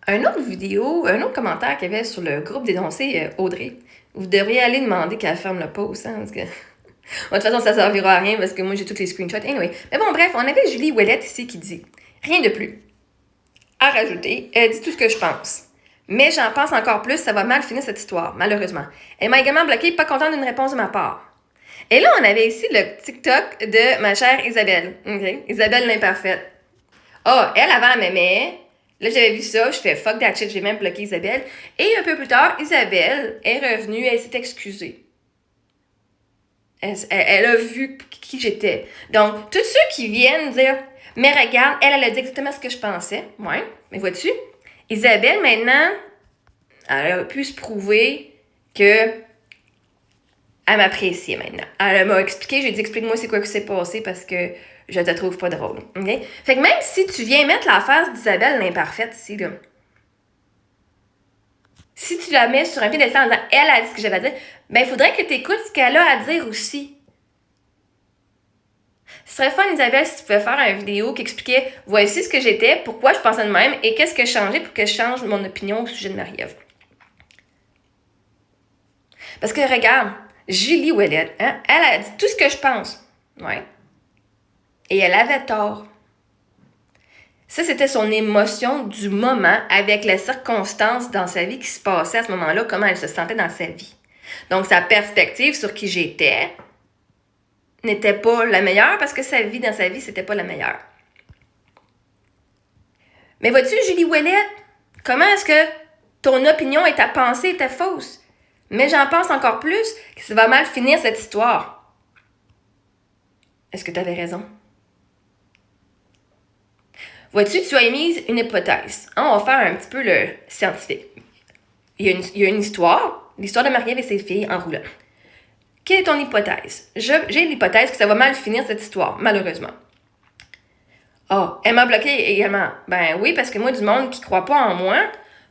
Un autre vidéo, un autre commentaire qu'il y avait sur le groupe dénoncé Audrey. Vous devriez aller demander qu'elle ferme le post, hein, parce que... Bon, de toute façon, ça servira à rien parce que moi, j'ai tous les screenshots. Anyway. Mais bon, bref, on avait Julie Ouellette ici qui dit « Rien de plus. À rajouter, elle dit tout ce que je pense. Mais j'en pense encore plus, ça va mal finir cette histoire, malheureusement. Elle m'a également bloqué, pas contente d'une réponse de ma part. » Et là, on avait ici le TikTok de ma chère Isabelle. Okay? Isabelle l'imparfaite. Elle, avant, elle m'aimait. Là, j'avais vu ça, je fais fuck that shit, j'ai même bloqué Isabelle. Et un peu plus tard, Isabelle est revenue, elle s'est excusée. Elle a vu qui j'étais. Donc, tous ceux qui viennent dire, mais regarde, elle a dit exactement ce que je pensais. Ouais, mais vois-tu, Isabelle, maintenant, elle a pu se prouver que elle m'appréciait maintenant. Elle m'a expliqué, j'ai dit, explique-moi c'est quoi qui s'est passé parce que je te trouve pas drôle. Okay? Fait que même si tu viens mettre la face d'Isabelle l'imparfaite ici, là, si tu la mets sur un piédestal en disant elle a dit ce que j'avais à dire, ben il faudrait que tu écoutes ce qu'elle a à dire aussi. Ce serait fun, Isabelle, si tu pouvais faire une vidéo qui expliquait voici ce que j'étais, pourquoi je pensais de même et qu'est-ce que je changeais pour que je change mon opinion au sujet de Marie-Ève. Parce que regarde, Julie Ouellette, hein, elle a dit tout ce que je pense. Ouais. Et elle avait tort. Ça, c'était son émotion du moment avec les circonstances dans sa vie qui se passaient à ce moment-là, comment elle se sentait dans sa vie. Donc, sa perspective sur qui j'étais n'était pas la meilleure parce que sa vie dans sa vie, c'était pas la meilleure. Mais vois-tu, Julie Ouellette, comment est-ce que ton opinion et ta pensée étaient fausses? Mais j'en pense encore plus que ça va mal finir cette histoire. Est-ce que tu avais raison? Vois-tu, tu as émis une hypothèse. Hein, on va faire un petit peu le scientifique. Il y a une histoire, l'histoire de Marie-Ève et ses filles en roulant. Quelle est ton hypothèse? J'ai l'hypothèse que ça va mal finir cette histoire, malheureusement. Elle m'a bloqué également. Ben oui, parce que moi, du monde qui ne croit pas en moi,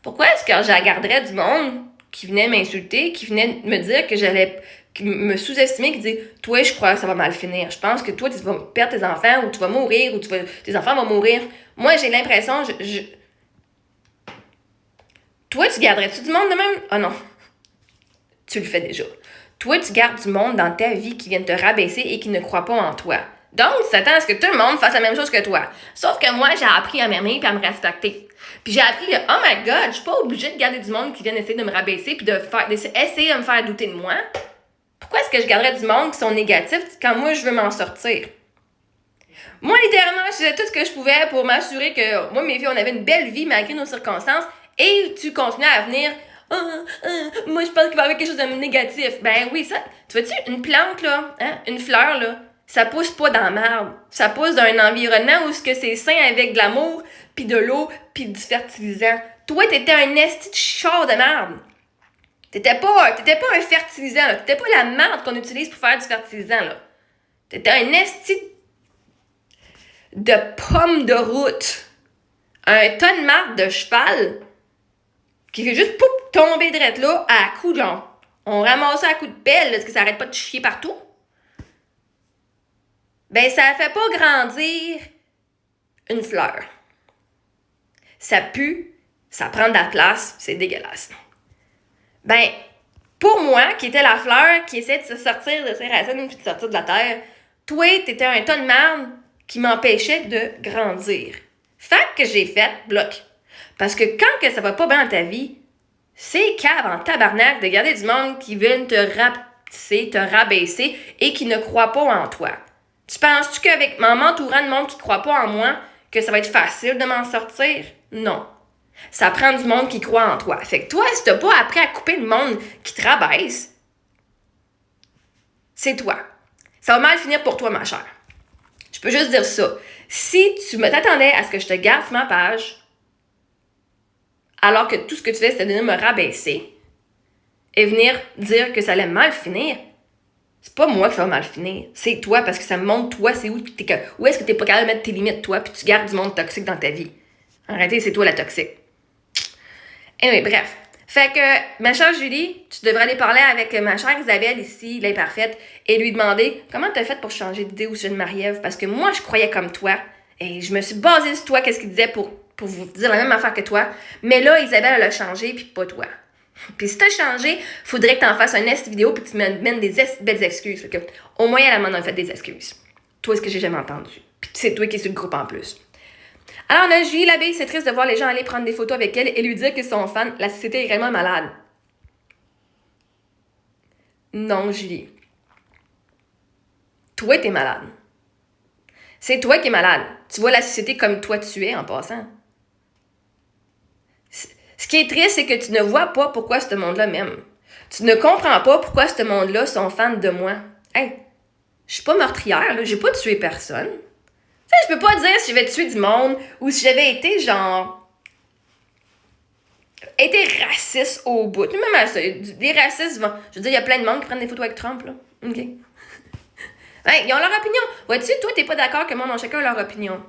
pourquoi est-ce que je garderais du monde qui venait m'insulter, qui venait me dire que j'allais me sous-estimer, qui dit « Toi, je crois que ça va mal finir. Je pense que toi, tu vas perdre tes enfants, ou tu vas mourir, ou tes enfants vont mourir. » Moi, j'ai l'impression... Toi, tu garderais-tu du monde de même? Ah non. Tu le fais déjà. Toi, tu gardes du monde dans ta vie qui viennent te rabaisser et qui ne croient pas en toi. Donc, tu t'attends à ce que tout le monde fasse la même chose que toi. Sauf que moi, j'ai appris à m'aimer et à me respecter. Puis j'ai appris, oh my God, je suis pas obligée de garder du monde qui viennent essayer de me rabaisser puis essayer de me faire douter de moi. Pourquoi est-ce que je garderais du monde qui sont négatifs quand moi, je veux m'en sortir? Moi, littéralement, je faisais tout ce que je pouvais pour m'assurer que moi, mes filles, on avait une belle vie malgré nos circonstances et tu continuais à venir moi, je pense qu'il va y avoir quelque chose de négatif. Ben oui, ça. Tu vois-tu, une plante, là, hein, une fleur, là, ça pousse pas dans la marbre. Ça pousse dans un environnement où c'est sain avec de l'amour, puis de l'eau, puis du fertilisant. Toi, t'étais un esti de char de marbre. T'étais pas un fertilisant, là. T'étais pas la marbre qu'on utilise pour faire du fertilisant, là. T'étais un esti de pomme de route. Un tas de marbre de cheval qui fait juste tomber drette là à coups de genre. On ramasse ça à coups de pelle parce que ça arrête pas de chier partout. Ben, ça fait pas grandir une fleur. Ça pue, ça prend de la place, c'est dégueulasse. Ben, pour moi, qui était la fleur qui essaie de se sortir de ses racines puis de sortir de la terre, toi, t'étais un tas de merde qui m'empêchait de grandir. Fait que j'ai fait bloc. Parce que quand que ça va pas bien dans ta vie, c'est cave en tabarnak de garder du monde qui veulent te rapetisser, te rabaisser et qui ne croient pas en toi. Tu penses-tu qu'avec m'entourant de monde qui ne croit pas en moi, que ça va être facile de m'en sortir? Non. Ça prend du monde qui croit en toi. Fait que toi, si t'as pas appris à couper le monde qui te rabaisse, c'est toi. Ça va mal finir pour toi, ma chère. Je peux juste dire ça. Si tu t'attendais à ce que je te garde sur ma page, alors que tout ce que tu fais, c'est de venir me rabaisser et venir dire que ça allait mal finir, c'est pas moi que ça va mal finir. C'est toi, parce que ça me montre, toi, c'est où est-ce que t'es pas capable de mettre tes limites, toi, puis tu gardes du monde toxique dans ta vie. Arrêtez, c'est toi la toxique. Anyway, bref. Fait que, ma chère Julie, tu devrais aller parler avec ma chère Isabelle ici, l'imparfaite, et lui demander comment t'as fait pour changer d'idée au sujet de Marie-Ève, parce que moi, je croyais comme toi, et je me suis basée sur toi, qu'est-ce qu'il disait pour pour vous dire la même affaire que toi. Mais là, Isabelle, elle a changé, puis pas toi. Puis si t'as changé, faudrait que t'en fasses un est vidéo puis que tu m'amènes des belles excuses. Que, au moins, elle m'en a fait des excuses. Toi, ce que j'ai jamais entendu. Puis c'est toi qui es sur le groupe en plus. Alors, on a Julie Labbé, c'est triste de voir les gens aller prendre des photos avec elle et lui dire qu'ils sont fans. La société est réellement malade. Non, Julie. Toi, t'es malade. C'est toi qui es malade. Tu vois la société comme toi tu es en passant. Ce qui est triste, c'est que tu ne vois pas pourquoi ce monde-là m'aime. Tu ne comprends pas pourquoi ce monde-là sont fans de moi. Hey, je suis pas meurtrière, là. J'ai pas tué personne. Tu sais, je peux pas dire si j'avais tué du monde ou si j'avais été été raciste au bout. Même à ça, des racistes, je veux dire, il y a plein de monde qui prennent des photos avec Trump, là. OK. Hey, ils ont leur opinion. Vois-tu, toi, t'es pas d'accord que le monde a chacun leur opinion.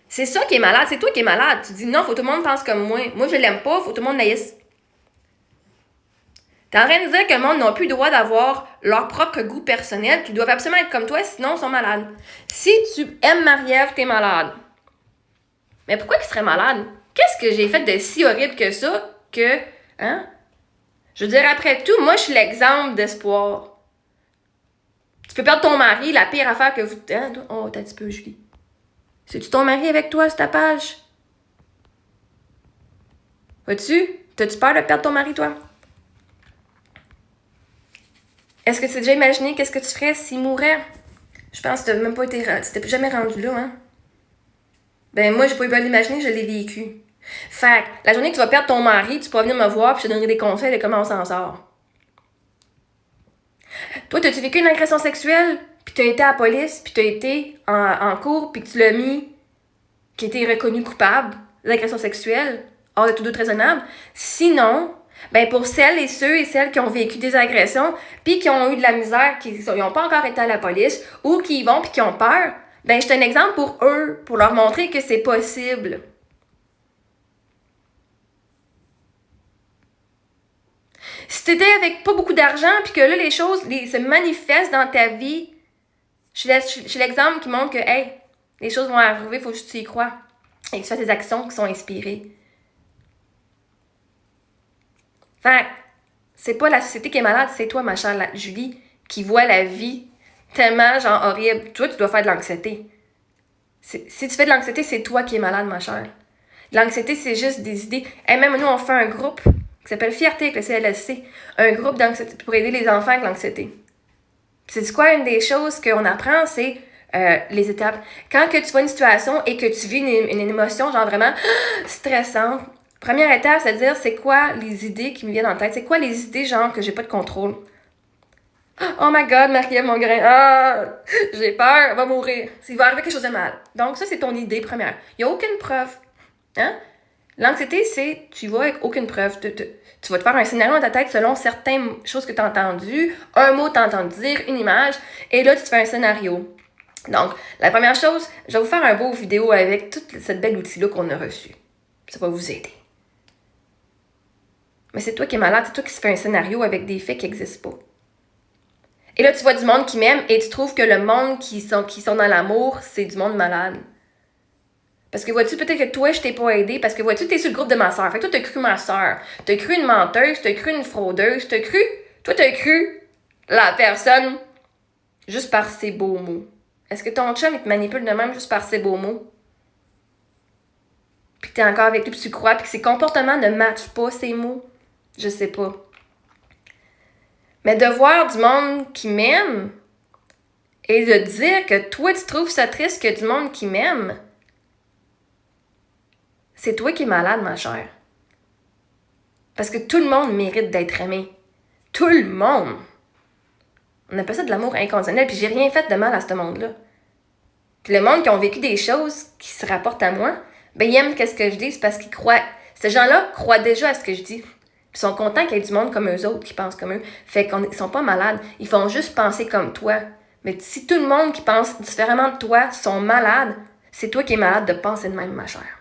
C'est ça qui est malade, c'est toi qui es malade. Tu dis non, faut que tout le monde pense comme moi. Moi, je l'aime pas, faut que tout le monde l'haïsse. T'es en train de dire que le monde n'a plus le droit d'avoir leur propre goût personnel, qu'ils doivent absolument être comme toi, sinon ils sont malades. Si tu aimes Marie-Ève, t'es malade. Mais pourquoi qu'ils seraient malades? Qu'est-ce que j'ai fait de si horrible que ça que, hein? Je veux dire, après tout, moi, je suis l'exemple d'espoir. Tu peux perdre ton mari, la pire affaire que vous... Hein? Oh, t'as un petit peu, Julie. C'est-tu ton mari avec toi sur ta page? Vois-tu? T'as-tu peur de perdre ton mari, toi? Est-ce que tu t'es déjà imaginé qu'est-ce que tu ferais s'il mourait? Je pense que tu même pas été... Tu t'es jamais rendu là, hein? Ben, moi, j'ai pas eu besoin de l'imaginer, je l'ai vécu. Fait que, la journée que tu vas perdre ton mari, tu pourras venir me voir puis je te donnerai des conseils de comment on s'en sort. Toi, t'as-tu vécu une agression sexuelle? Puis t'as été à la police, puis t'as été en cours, puis que tu l'as mis, qui a été reconnu coupable d'agression sexuelle, hors de tout doute raisonnable. Sinon, ben pour celles et ceux et celles qui ont vécu des agressions, puis qui ont eu de la misère, qui n'ont pas encore été à la police, ou qui y vont puis qui ont peur, ben je suis un exemple pour eux, pour leur montrer que c'est possible. Si t'étais avec pas beaucoup d'argent, puis que là, les choses se manifestent dans ta vie, je suis l'exemple qui montre que, hey, les choses vont arriver, il faut juste que tu y crois. Et que tu fasses des actions qui sont inspirées. Fait c'est pas la société qui est malade, c'est toi, ma chère Julie, qui voit la vie tellement, horrible. Toi, tu dois faire de l'anxiété. Si tu fais de l'anxiété, c'est toi qui es malade, ma chère. L'anxiété, c'est juste des idées. Et même nous, on fait un groupe qui s'appelle Fierté avec le CLSC. Un groupe d'anxiété pour aider les enfants avec l'anxiété. C'est quoi une des choses qu'on apprend, c'est les étapes. Quand que tu vois une situation et que tu vis une émotion vraiment stressante, première étape, c'est de dire c'est quoi les idées qui me viennent en tête. C'est quoi les idées que j'ai pas de contrôle. Oh my God, Marie-Ève, mon grain. Ah, j'ai peur, elle va mourir. Il va arriver quelque chose de mal. Donc ça, c'est ton idée première. Il n'y a aucune preuve. Hein? L'anxiété, c'est tu vas avec aucune preuve. Tu vas te faire un scénario dans ta tête selon certaines choses que tu as entendues, un mot que tu as entendu dire, une image, et là, tu te fais un scénario. Donc, la première chose, je vais vous faire un beau vidéo avec tout cette belle outil-là qu'on a reçu. Ça va vous aider. Mais c'est toi qui es malade, c'est toi qui se fais un scénario avec des faits qui n'existent pas. Et là, tu vois du monde qui m'aime et tu trouves que le monde qui sont dans l'amour, c'est du monde malade. Parce que vois-tu, peut-être que toi, je t'ai pas aidé, parce que vois-tu, t'es sur le groupe de ma soeur. Fait que toi, t'as cru ma soeur. T'as cru une menteuse, t'as cru une fraudeuse, t'as cru la personne juste par ses beaux mots. Est-ce que ton chum, il te manipule de même juste par ses beaux mots? Puis que t'es encore avec lui, puis tu crois, puis que ses comportements ne matchent pas ses mots? Je sais pas. Mais de voir du monde qui m'aime et de dire que toi, tu trouves ça triste que du monde qui m'aime, c'est toi qui es malade, ma chère. Parce que tout le monde mérite d'être aimé. Tout le monde. On appelle ça de l'amour inconditionnel, puis j'ai rien fait de mal à ce monde-là. Puis le monde qui ont vécu des choses qui se rapportent à moi, ben ils aiment ce que je dis, c'est parce qu'ils croient. Ces gens-là croient déjà à ce que je dis. Ils sont contents qu'il y ait du monde comme eux autres qui pensent comme eux. Fait qu'ils sont pas malades. Ils font juste penser comme toi. Mais si tout le monde qui pense différemment de toi sont malades, c'est toi qui es malade de penser de même, ma chère.